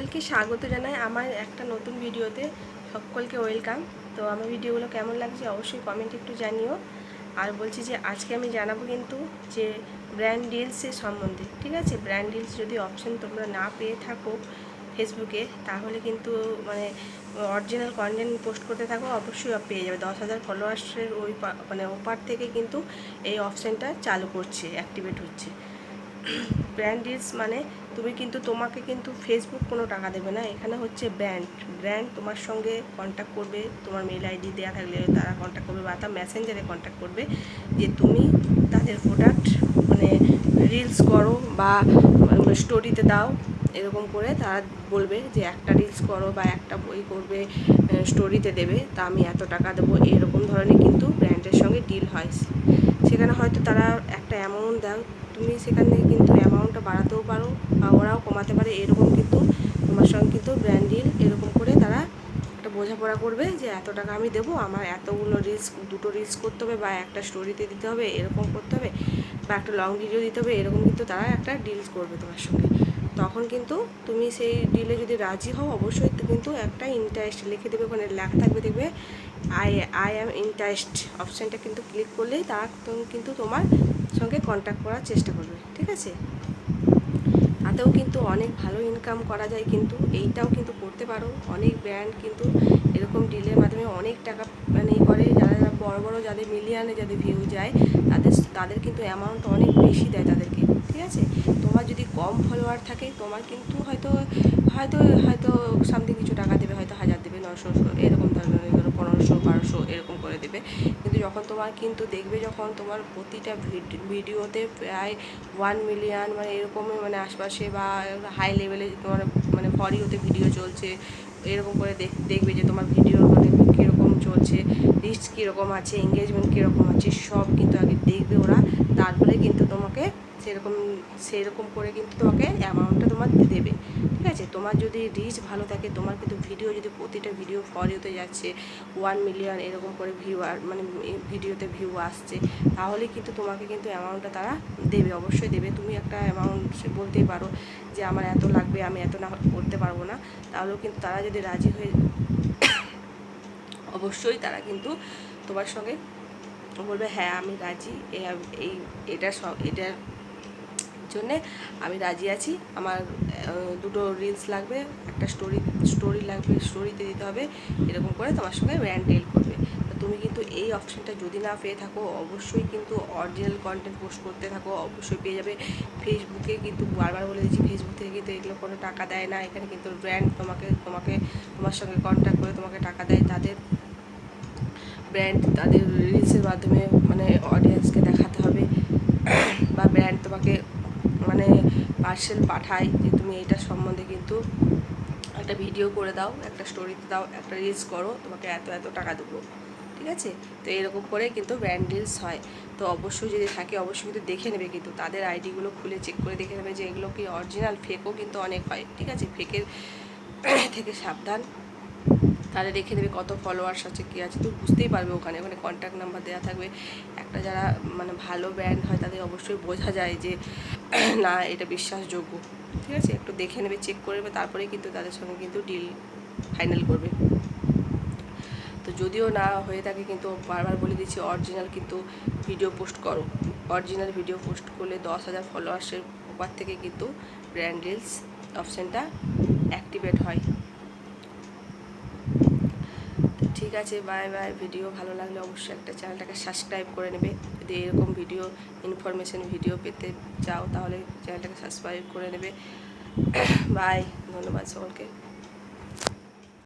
সকলকে স্বাগত জানাই আমার একটা নতুন ভিডিওতে। সকলকে ওয়েলকাম। তো আমার ভিডিওগুলো কেমন লাগছে অবশ্যই কমেন্ট একটু জানিও। আর বলছি যে আজকে আমি জানাবো কিন্তু যে ব্র্যান্ড ডিলসের সম্বন্ধে, ঠিক আছে। ব্র্যান্ড ডিলস যদি অপশন তোমরা না পেয়ে থাকো ফেসবুকে, তাহলে কিন্তু মানে অরিজিনাল কন্টেন্ট পোস্ট করতে থাকো, অবশ্যই পেয়ে যাবে। 10,000 ফলোয়ার্সের ওই মানে ওপার থেকে কিন্তু এই অপশানটা চালু করছে, অ্যাক্টিভেট হচ্ছে। ব্র্যান্ড ডিলস মানে তুমি কিন্তু তোমাকে কিন্তু ফেসবুক কোনো টাকা দেবে না, এখানে হচ্ছে ব্র্যান্ড তোমার সঙ্গে কন্ট্যাক্ট করবে, তোমার মেল আইডি দেওয়া থাকলে তারা কন্ট্যাক্ট করবে বা তার মেসেঞ্জারে কন্ট্যাক্ট করবে যে তুমি তাদের প্রোডাক্ট মানে রিলস করো বা স্টোরিতে দাও, এরকম করে তারা বলবে যে একটা রিলস করো বা একটা বই করবে, স্টোরিতে দেবে, তা আমি এত টাকা দেবো। এরকম ধরনের কিন্তু ব্র্যান্ডের সঙ্গে ডিল হয়। সেখানে হয়তো তারা একটা অ্যামাউন্ট দাও, তুমি সেখানে কিন্তু অ্যামাউন্টটা বাড়াতেও পারো বা ওরাও কমাতে পারে। এরকম কিন্তু তোমার সঙ্গে কিন্তু ব্র্যান্ড ডিল এরকম করে তারা একটা বোঝাপড়া করবে যে এত টাকা আমি দেবো, আমার এতগুলো রিলস, দুটো রিলস করতে হবে বা একটা স্টোরিতে দিতে হবে, এরকম করতে হবে বা একটা লং ভিডিও দিতে হবে, এরকম কিন্তু তারা একটা ডিলস করবে তোমার সঙ্গে। তখন কিন্তু তুমি সেই ডিলে যদি রাজি হও, অবশ্যই কিন্তু একটা ইন্টারেস্ট লিখে দেবে, ওখানে লেখা থাকবে, দেখবে আই আই অ্যাম ইন্টারেস্ট অপশানটা কিন্তু ক্লিক করলেই তারা কিন্তু তোমার সঙ্গে কন্ট্যাক্ট করার চেষ্টা করবে, ঠিক আছে। তাতেও কিন্তু অনেক ভালো ইনকাম করা যায়, কিন্তু এইটাও কিন্তু করতে পারো। অনেক ব্র্যান্ড কিন্তু এরকম ডিলের মাধ্যমে অনেক টাকা মানে করে, যারা যারা বড়ো বড়ো, যাদের মিলিয়নে যাদের ভিউ যায়, তাদের কিন্তু অ্যামাউন্ট অনেক বেশি দেয় তাদেরকে, ঠিক আছে। তোমার যদি কম ফলোয়ার থাকে, তোমার কিন্তু হয়তো হয়তো হয়তো সামথিং কিছু টাকা দেবে, হয়তো 1,000 দেবে, 900 এরকম ধরনের, 1500 1200 এরকম করে দেবে। কিন্তু যখন তোমার কিন্তু দেখবে, যখন তোমার প্রতিটা ভিডিওতে প্রায় 1 মিলিয়ন মানে এরকমই মানে আশপাশে বা হাই লেভেলে তোমার মানে ফর ইউতে ভিডিও চলছে, এরকম করে দেখবে যে তোমার ভিডিওর মধ্যে কীরকম চলছে, রিচ কীরকম আছে, এঙ্গেজমেন্ট কীরকম আছে, সব কিন্তু আগে দেখবে ওরা। তারপরে কিন্তু তোমাকে সেরকম করে কিন্তু তোমাকে অ্যামাউন্টটা তোমার দেবে, ঠিক আছে। তোমার যদি রিচ ভালো থাকে, তোমার কিন্তু ভিডিও যদি প্রতিটা ভিডিও ফর ইউতে যাচ্ছে, 1 মিলিয়ন এরকম করে ভিউয়ার মানে ভিডিওতে ভিউ আসছে, তাহলে কিন্তু তোমাকে কিন্তু অ্যামাউন্টটা তারা দেবে, অবশ্যই দেবে। তুমি একটা অ্যামাউন্ট বলতেই পারো যে আমার এত লাগবে, আমি এত না করতে পারবো না, তাহলেও কিন্তু তারা যদি রাজি হয়ে অবশ্যই তারা কিন্তু তোমার সঙ্গে বলবে হ্যাঁ আমি রাজি, এই এটার জন্যে আমি রাজি আছি, আমার দুটো রিলস লাগবে, একটা স্টোরি লাগবে, স্টোরিতে দিতে হবে, এরকম করে তোমার সঙ্গে ব্র্যান্ড ডিল করবে। তো তুমি কিন্তু এই অপশানটা যদি না পেয়ে থাকো, অবশ্যই কিন্তু অরিজিনাল কন্টেন্ট পোস্ট করতে থাকো, অবশ্যই পেয়ে যাবে। ফেসবুকে কিন্তু বারবার বলে দিচ্ছি, ফেসবুক থেকে কিন্তু এগুলো কোনো টাকা দেয় না, এখানে কিন্তু ব্র্যান্ড তোমার সঙ্গে কন্ট্যাক্ট করে তোমাকে টাকা দেয়। তাদের রিলসের মাধ্যমে মানে অডিয়েন্সকে দেখাতে হবে, বা ব্র্যান্ড তোমাকে মানে পার্সেল পাঠায় যে তুমি এইটার সম্বন্ধে কিন্তু একটা ভিডিও করে দাও, একটা স্টোরিতে দাও, একটা রিলস করো, তোমাকে এত এত টাকা দেবো, ঠিক আছে। তো এরকম করে কিন্তু ব্র্যান্ড ডিলস হয়। তো অবশ্যই যদি থাকে, অবশ্যই কিন্তু দেখে নেবে, কিন্তু তাদের আইডিগুলো খুলে চেক করে দেখে নেবে যে এগুলো কি অরিজিনাল। ফেকও কিন্তু অনেক হয়, ঠিক আছে, ফেকের থেকে সাবধান। তাহলে দেখে নেবে কত ফলোয়ার্স আছে, কী আছে, তো বুঝতেই পারবে। ওখানে কন্ট্যাক্ট নাম্বার দেওয়া থাকবে। একটা যারা মানে ভালো ব্র্যান্ড হয়, তাদের অবশ্যই বোঝা যায় যে না এটা বিশ্বাসযোগ্য, ঠিক আছে। একটু দেখে নেবে, চেক করে নেবে, তারপরেই কিন্তু তাদের সঙ্গে কিন্তু ডিল ফাইনাল করবে। তো যদিও না হয়ে থাকে, কিন্তু বারবার বলে দিচ্ছি, অরিজিনাল কিন্তু ভিডিও পোস্ট করো। অরিজিনাল ভিডিও পোস্ট করলে 10,000 ফলোয়ার্সের ওপর থেকে কিন্তু ব্র্যান্ড ডিলস অপশানটা অ্যাক্টিভেট হয়। ঠিক আছে, বাই বাই। ভিডিও ভালো লাগলে অবশ্যই একটা চ্যানেলটাকে সাবস্ক্রাইব করে নেবে। যদি এরকম ভিডিও ইনফরমেশন ভিডিও পেতে চাও, তাহলে চ্যানেলটাকে সাবস্ক্রাইব করে নেবে। বাই, ধন্যবাদ সকলকে।